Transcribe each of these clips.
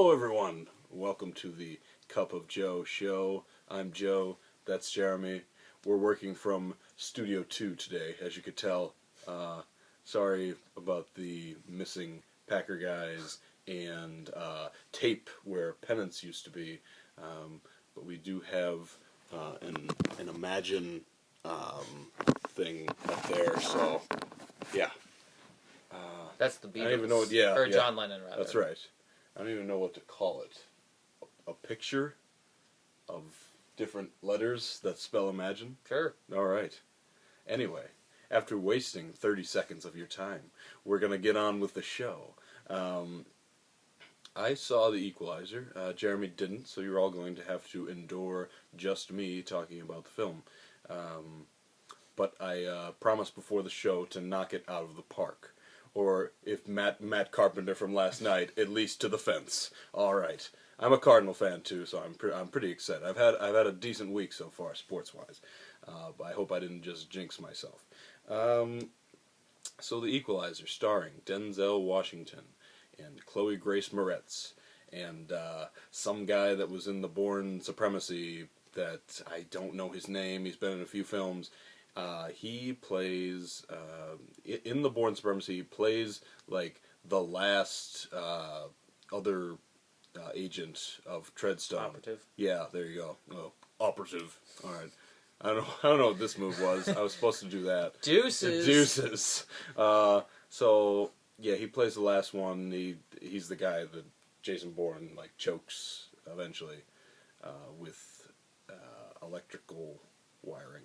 Hello, everyone. Welcome to the Cup of Joe show. I'm Joe. That's Jeremy. We're working from Studio 2 today, as you could tell. Sorry about the missing Packer guys and tape where Pennants used to be. But we do have an Imagine thing up there, so yeah. That's the Beatles. I don't even know what, yeah. Or yeah. John Lennon, rather. That's right. I don't even know what to call it. A picture of different letters that spell Imagine? Sure. All right. Anyway, after wasting 30 seconds of your time, we're going to get on with the show. I saw The Equalizer. Jeremy didn't, so you're all going to have to endure just me talking about the film. But I promised before the show to knock it out of the park. Or, if Matt Carpenter from last night, at least to the fence. All right. I'm a Cardinal fan too, so I'm pretty excited. I've had a decent week so far, sports wise. But I hope I didn't just jinx myself. So, The Equalizer, starring Denzel Washington and Chloe Grace Moretz, and some guy that was in The Bourne Supremacy that I don't know his name. He's been in a few films. He plays, in The Bourne Supremacy, he plays, like, the last other agent of Treadstone. Operative. Yeah, there you go. Oh, operative. All right. I don't know what this move was. I was supposed to do that. Deuces. Deuces. So, yeah, he plays the last one. He's the guy that Jason Bourne, like, chokes eventually with electrical wiring.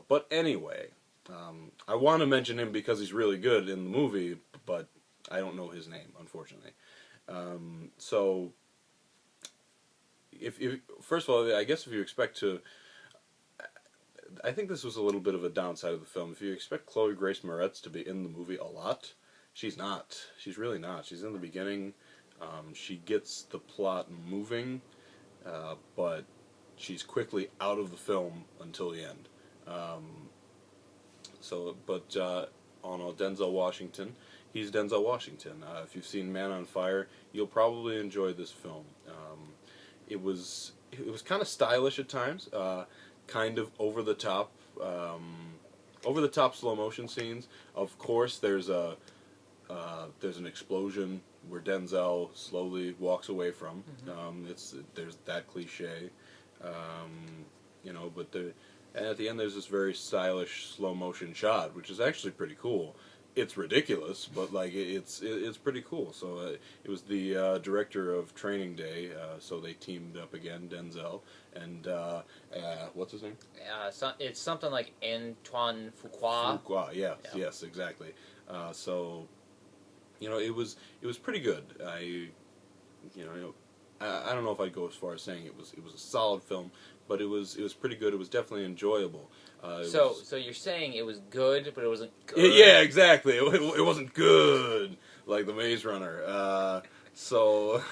But anyway, I want to mention him because he's really good in the movie, but I don't know his name, unfortunately. So, if first of all, I guess if you expect to, I think this was a little bit of a downside of the film. If you expect Chloe Grace Moretz to be in the movie a lot, she's not. She's really not. She's in the beginning. She gets the plot moving, but she's quickly out of the film until the end. On Denzel Washington, he's Denzel Washington. If you've seen Man on Fire, you'll probably enjoy this film. It was kind of stylish at times, kind of over the top slow motion scenes. Of course, there's an explosion where Denzel slowly walks away from. There's that cliche, but and at the end, there's this very stylish slow motion shot, which is actually pretty cool. It's ridiculous, but like it's pretty cool. So it was the director of Training Day, so they teamed up again, Denzel and what's his name? It's something like Antoine Fuqua. Fuqua, yes, exactly. So it was pretty good. I don't know if I'd go as far as saying it was a solid film, but it was pretty good. It was definitely enjoyable. So you're saying it was good, but it wasn't good? Yeah, exactly. It wasn't good like The Maze Runner. So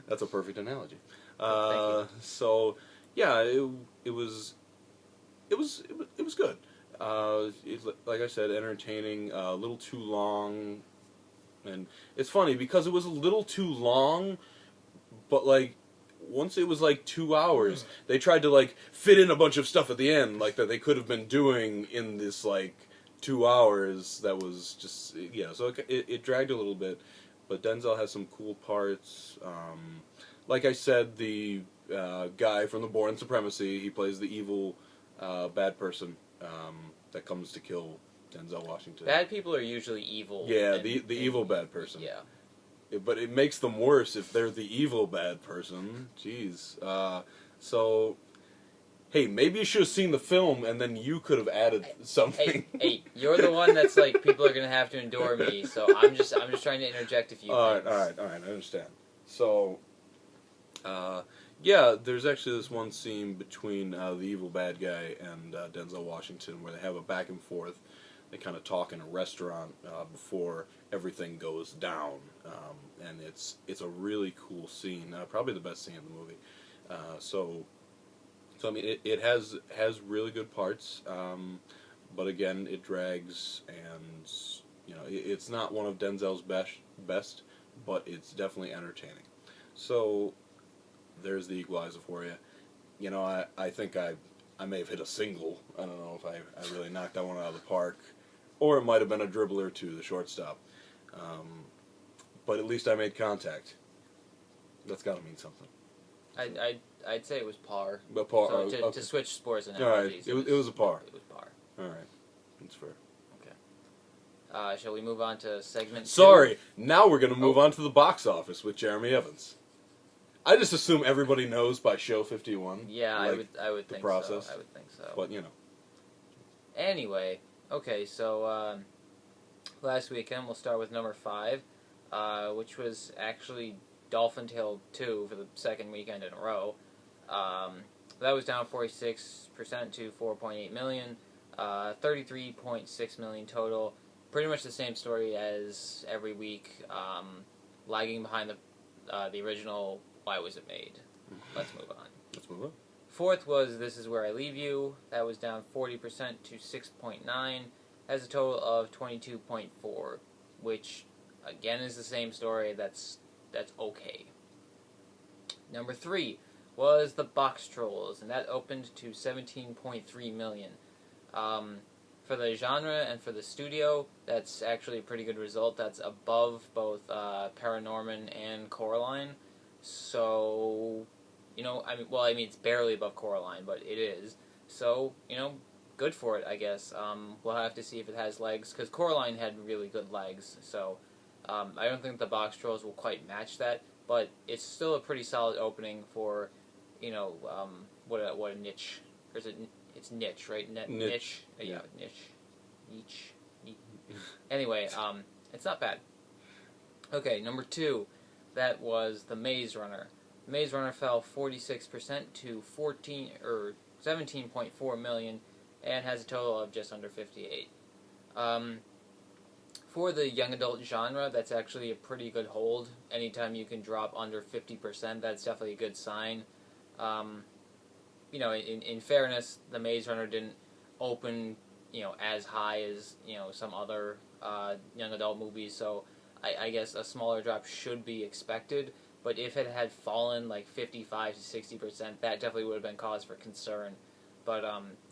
that's a perfect analogy. Thank you. So yeah, it was good. Like I said, entertaining. A little too long, and it's funny because it was a little too long. But, like, once it was, like, 2 hours, they tried to, like, fit in a bunch of stuff at the end, like, that they could have been doing in this, like, 2 hours that was just, so it dragged a little bit. But Denzel has some cool parts. Like I said, the guy from The Bourne Supremacy, he plays the evil bad person that comes to kill Denzel Washington. Bad people are usually evil. Yeah, the evil bad person. Yeah. But it makes them worse if they're the evil bad person. Jeez. So, hey, maybe you should have seen the film and then you could have added something. Hey, you're the one that's like, people are going to have to endure me, so I'm just trying to interject a few things. All right, I understand. So, yeah, there's actually this one scene between the evil bad guy and Denzel Washington where they have a back and forth. They kind of talk in a restaurant before everything goes down, and it's a really cool scene, probably the best scene in the movie. So I mean, it has really good parts, but again, it drags, and it's not one of Denzel's best, but it's definitely entertaining. So, there's the equalizer for you. You know, I think I may have hit a single. I don't know if I really knocked that one out of the park. Or it might have been a dribbler to the shortstop. But at least I made contact. That's got to mean something. I'd say it was par. But par, So okay. to switch sports and All right, analogies, it was a par. It was par. All right, that's fair. Shall we move on to segment 2? Sorry, now we're going to move on to the box office with Jeremy Evans. I just assume everybody knows by show 51. Yeah, like, I would the think process. so. I would think so. But, you know. Anyway, okay, so last weekend we'll start with number 5, which was actually Dolphin Tale 2 for the second weekend in a row. That was down 46% to 4.8 million, 33.6 million total. Pretty much the same story as every week, lagging behind the original Why Was It Made. Let's move on. Let's move on. Fourth was This Is Where I Leave You. That was down 40% to 6.9, has a total of 22.4, which again is the same story. That's okay. Number 3 was The Box Trolls, and that opened to 17.3 million. For the genre and for the studio, that's actually a pretty good result. That's above both Paranorman and Coraline. So, it's barely above Coraline, but it is. So, good for it, I guess. We'll have to see if it has legs, because Coraline had really good legs. So, I don't think the Box Trolls will quite match that, but it's still a pretty solid opening for, what a niche. Or is it? It's niche, right? Niche. Yeah. Niche. Anyway, it's not bad. Okay, number 2, that was The Maze Runner. The Maze Runner fell 46% to 17.4 million, and has a total of just under 58. For the young adult genre, that's actually a pretty good hold. Anytime you can drop under 50%, that's definitely a good sign. In fairness, The Maze Runner didn't open, as high as, some other young adult movies, so I guess a smaller drop should be expected, but if it had fallen like 55 to 60%, that definitely would have been cause for concern. But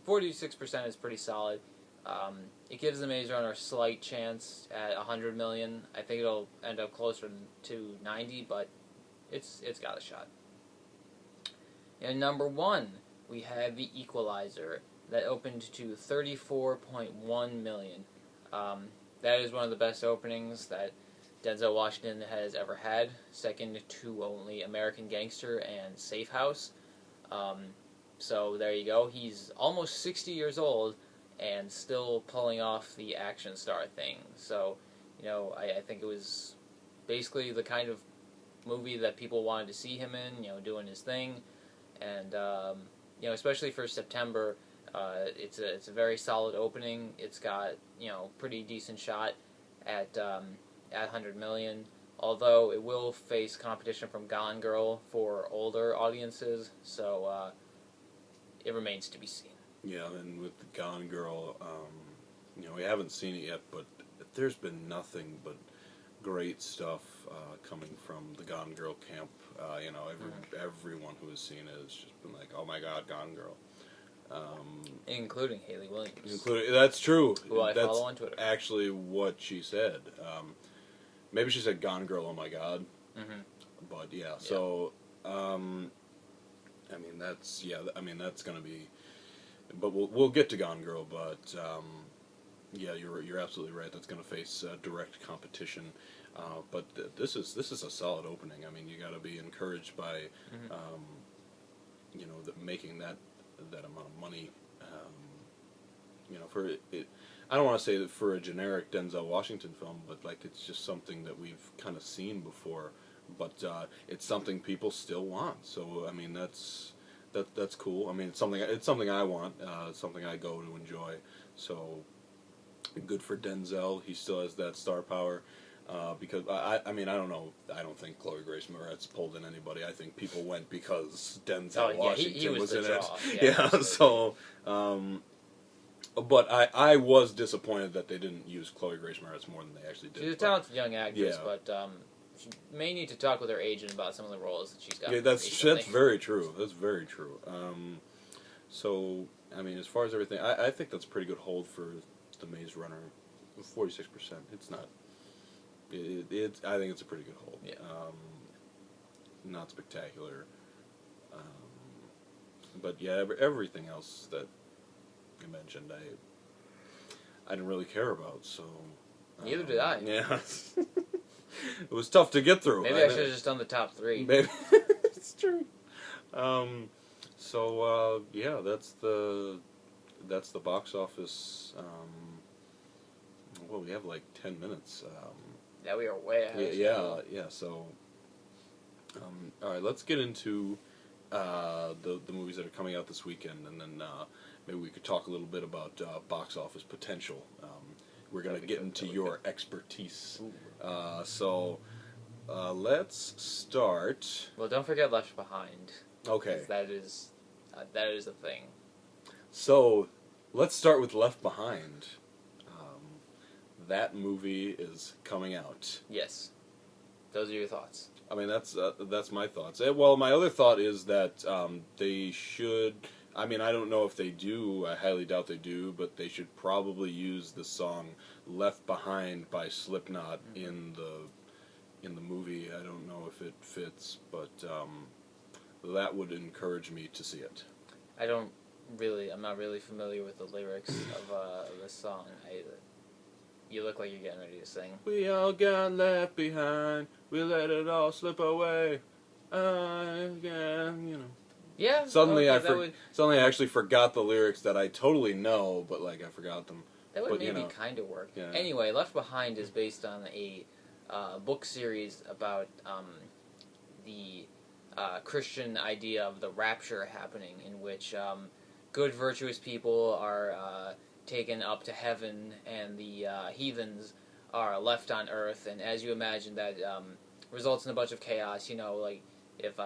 46% is pretty solid. It gives The Maze Runner a slight chance at 100 million. I think it'll end up closer to 90, but it's got a shot. And number 1, we have The Equalizer. That opened to 34.1 million. That is one of the best openings that Denzel Washington has ever had, second to only American Gangster and Safe House. So there you go. He's almost 60 years old and still pulling off the action star thing. So, I think it was basically the kind of movie that people wanted to see him in, doing his thing. And, especially for September, it's a very solid opening. It's got, pretty decent shot at 100 million. Although it will face competition from Gone Girl for older audiences, so it remains to be seen. Yeah, and with the Gone Girl, we haven't seen it yet, but there's been nothing but great stuff coming from the Gone Girl camp. Everyone who has seen it has just been like, "Oh my God, Gone Girl," including Hayley Williams. That's true. Who I follow on Twitter. Actually, what she said. Maybe she said "Gone Girl." Oh my God. Mm-hmm. But yeah, so that's gonna be. But we'll get to Gone Girl, but yeah, you're absolutely right. That's going to face direct competition. But this is a solid opening. I mean, you got to be encouraged by making that amount of money. For it, I don't want to say that for a generic Denzel Washington film, but like it's just something that we've kind of seen before. But it's something people still want. So I mean, that's cool. I mean, it's something I want, something I go to enjoy. So good for Denzel. He still has that star power. Because I don't know. I don't think Chloe Grace Moretz pulled in anybody. I think people went because Denzel Washington he was in the it. draw. Yeah. So, but I was disappointed that they didn't use Chloe Grace Moretz more than they actually did. She's a talented young actress, Yeah. but she may need to talk with her agent about some of the roles that she's got. Yeah, that's recently. very true. That's very true. So I mean, as far as everything, I think that's a pretty good hold for the Maze Runner. 46%. It's not. I think it's a pretty good hold. Yeah. Not spectacular. But yeah, everything else that you mentioned, I didn't really care about. So. Neither did I. Yeah. It was tough to get through. Maybe I should have just done the top 3. Maybe it's true. Yeah, that's the box office. Well, we have like 10 minutes. Yeah, we are way ahead. Yeah. So, all right, let's get into the movies that are coming out this weekend, and then maybe we could talk a little bit about box office potential. We're going to get into your expertise. Let's start. Well, don't forget Left Behind. Okay. 'Cause that is a thing. So, let's start with Left Behind. That movie is coming out. Yes. Those are your thoughts. I mean, that's my thoughts. Well, my other thought is that they should. I mean, I don't know if they do. I highly doubt they do, but they should probably use the song "Left Behind" by Slipknot in the movie. I don't know if it fits, but that would encourage me to see it. I'm not really familiar with the lyrics of this song. You look like you're getting ready to sing. We all got left behind. We let it all slip away. Yeah. Suddenly, okay, suddenly I actually forgot the lyrics that I totally know, but like I forgot them. That would but, maybe kind of work. Yeah. Anyway, Left Behind is based on a book series about the Christian idea of the rapture happening, in which good, virtuous people are taken up to heaven, and the heathens are left on Earth. And as you imagine, that results in a bunch of chaos. You know, like if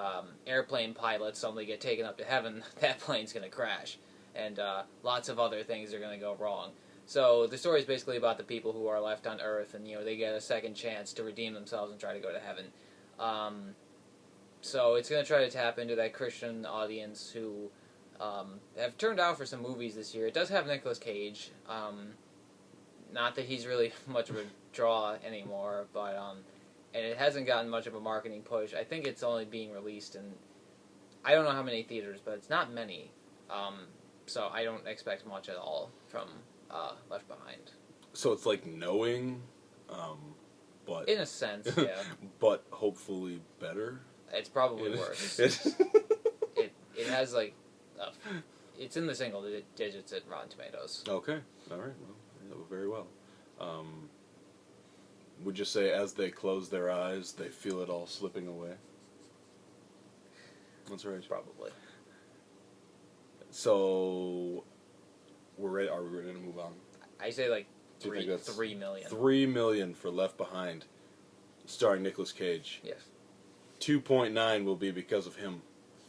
airplane pilots suddenly get taken up to heaven, that plane's going to crash, and lots of other things are going to go wrong. So the story is basically about the people who are left on Earth, and they get a second chance to redeem themselves and try to go to heaven. So it's going to try to tap into that Christian audience who have turned out for some movies this year. It does have Nicolas Cage. Not that he's really much of a draw anymore, but and it hasn't gotten much of a marketing push. I think it's only being released in, I don't know how many theaters, but it's not many. So I don't expect much at all from Left Behind. So it's like Knowing, but in a sense, yeah. But hopefully better. It's probably worse. It has like, it's in the single digits at Rotten Tomatoes. Okay, all right, well, very well. Would you say as they close their eyes, they feel it all slipping away? That's right. Probably. So, we're ready. Are we ready to move on? I say like Do you think that's 3 million. 3 million for Left Behind, starring Nicolas Cage. Yes. 2.9 will be because of him.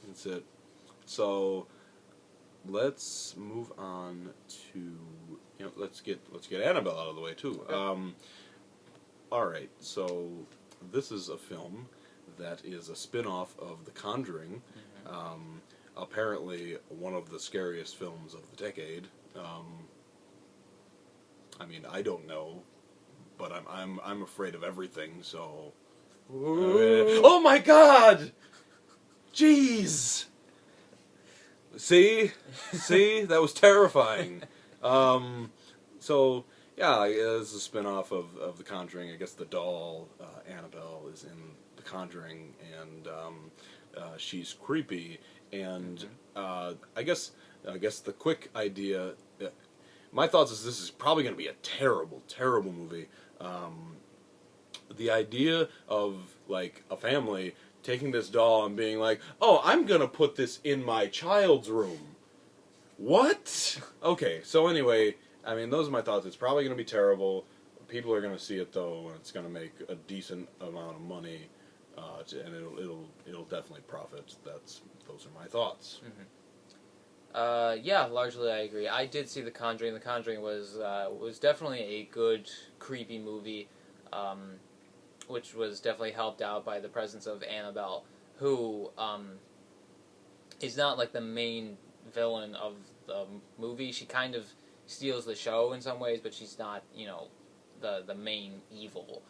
That's it. So, let's move on to let's get Annabelle out of the way too. Okay. All right. So, this is a film that is a spin-off of The Conjuring. Mm-hmm. Apparently, one of the scariest films of the decade. I mean, I don't know, but I'm afraid of everything. So, oh my God! Jeez! See, that was terrifying. So yeah, it's a spin-off of The Conjuring. I guess the doll Annabelle is in The Conjuring, and she's creepy. And I guess the quick idea. My thoughts is this is probably going to be a terrible, terrible movie. The idea of like a family taking this doll and being like, "Oh, I'm going to put this in my child's room." What? Okay, so anyway, I mean, those are my thoughts. It's probably going to be terrible. People are going to see it though, and it's going to make a decent amount of money, and it'll definitely profit. Those are my thoughts. Mm-hmm. Yeah, largely I agree. I did see The Conjuring. The Conjuring was definitely a good, creepy movie. which was definitely helped out by the presence of Annabelle, who is not like the main villain of the movie. She kind of steals the show in some ways, but she's not, the main evil,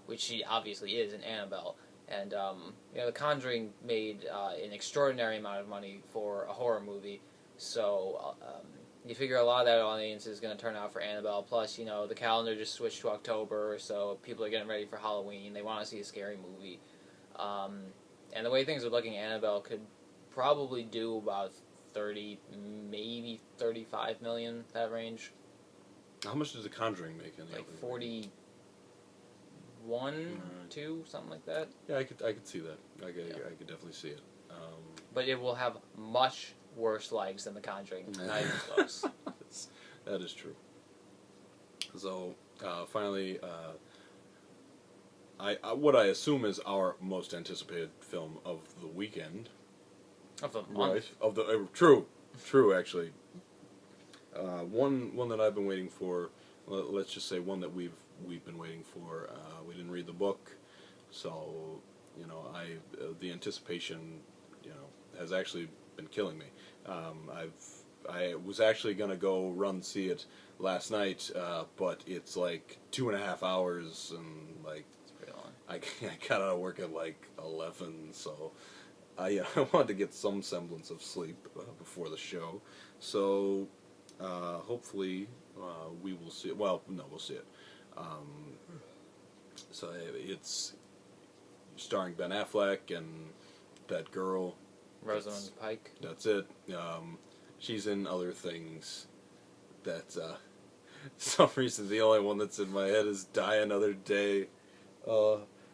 which she obviously is in Annabelle. And The Conjuring made an extraordinary amount of money for a horror movie, so you figure a lot of that audience is going to turn out for Annabelle. Plus, the calendar just switched to October, so people are getting ready for Halloween. They want to see a scary movie. And the way things are looking, Annabelle could probably do about 30, maybe 35 million, that range. How much does The Conjuring make in the Like opening? 41, 2, something like that. Yeah, I could see that. I could definitely see it. But it will have much worse legs than The Conjuring. Not even close. That is true. So, finally, what I assume is our most anticipated film of the weekend. Of the month. Right. Of the true actually. One that I've been waiting for. Let's just say one that we've been waiting for. We didn't read the book, so the anticipation has actually been killing me. I was actually gonna go run see it last night, but it's like 2.5 hours, and like It's pretty long. I got out of work at like 11, so I wanted to get some semblance of sleep before the show. So hopefully we will see it. Well, no, we'll see it. So it's starring Ben Affleck and that girl. Rosamund Pike. That's it. She's in other things. That for some reason the only one that's in my head is Die Another Day.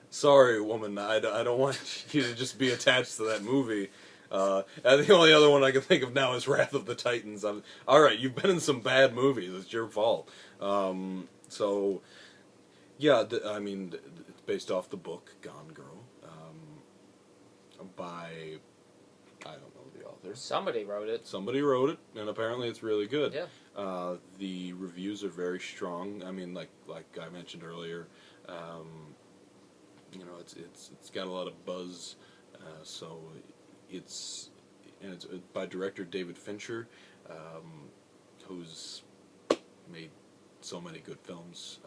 Sorry, woman. I don't want you to just be attached to that movie. And the only other one I can think of now is Wrath of the Titans. All right, you've been in some bad movies. It's your fault. So, yeah, it's based off the book Gone Girl by, I don't know the author. Somebody wrote it. Somebody wrote it, and apparently it's really good. Yeah. The reviews are very strong. I mean, like I mentioned earlier, it's got a lot of buzz. So it's by director David Fincher, who's made so many good films.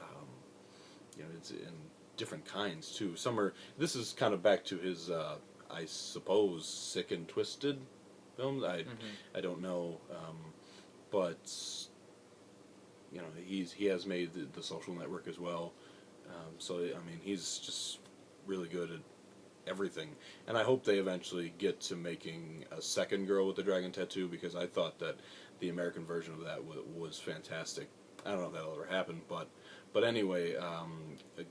It's in different kinds too. This is kind of back to his, I suppose, Sick and Twisted films. I don't know, but he has made the Social Network as well. So he's just really good at everything, and I hope they eventually get to making a second Girl with the Dragon Tattoo, because I thought that the American version of that was fantastic. I don't know if that'll ever happen, but anyway,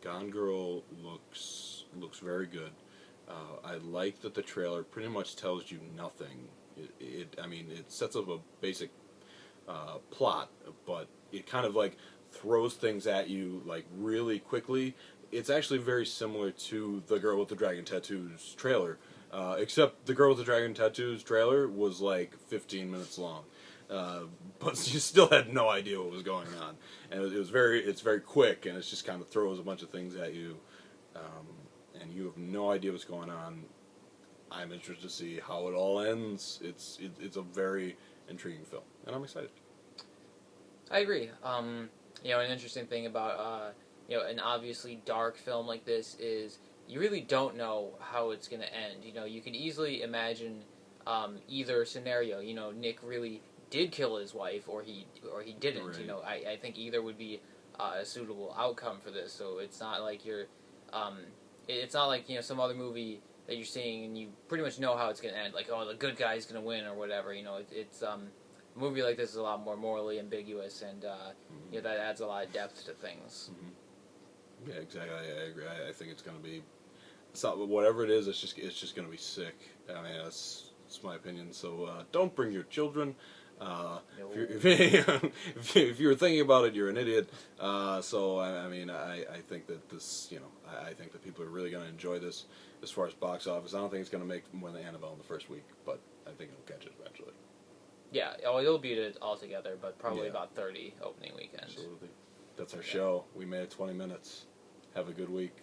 Gone Girl looks very good. I like that the trailer pretty much tells you nothing. It sets up a basic plot, but it kind of like throws things at you like really quickly. It's actually very similar to the Girl with the Dragon Tattoos trailer, except the Girl with the Dragon Tattoos trailer was like 15 minutes long, but you still had no idea what was going on, and it's very quick, and it just kind of throws a bunch of things at you, and you have no idea what's going on. I'm interested to see how it all ends. It's a very intriguing film, and I'm excited. I agree. An interesting thing about an obviously dark film like this is you really don't know how it's going to end. You could easily imagine either scenario. Nick really did kill his wife, or he didn't. Right. I think either would be a suitable outcome for this. So it's not like it's not like some other movie that you're seeing and you pretty much know how it's going to end. Like, oh, the good guy's going to win or whatever. It's a movie like this is a lot more morally ambiguous, and that adds a lot of depth to things. Mm-hmm. Yeah, exactly. I agree. I think it's going to be, whatever it is, it's just going to be sick. That's my opinion. So don't bring your children. No. If you're thinking about it, you're an idiot. So I think that this, I think that people are really going to enjoy this. As far as box office, I don't think it's going to make more than Annabelle in the first week, but I think it'll catch it eventually. Yeah, it'll beat it altogether, but probably about 30 opening weekends. Absolutely. That's our show. We made it 20 minutes. Have a good week.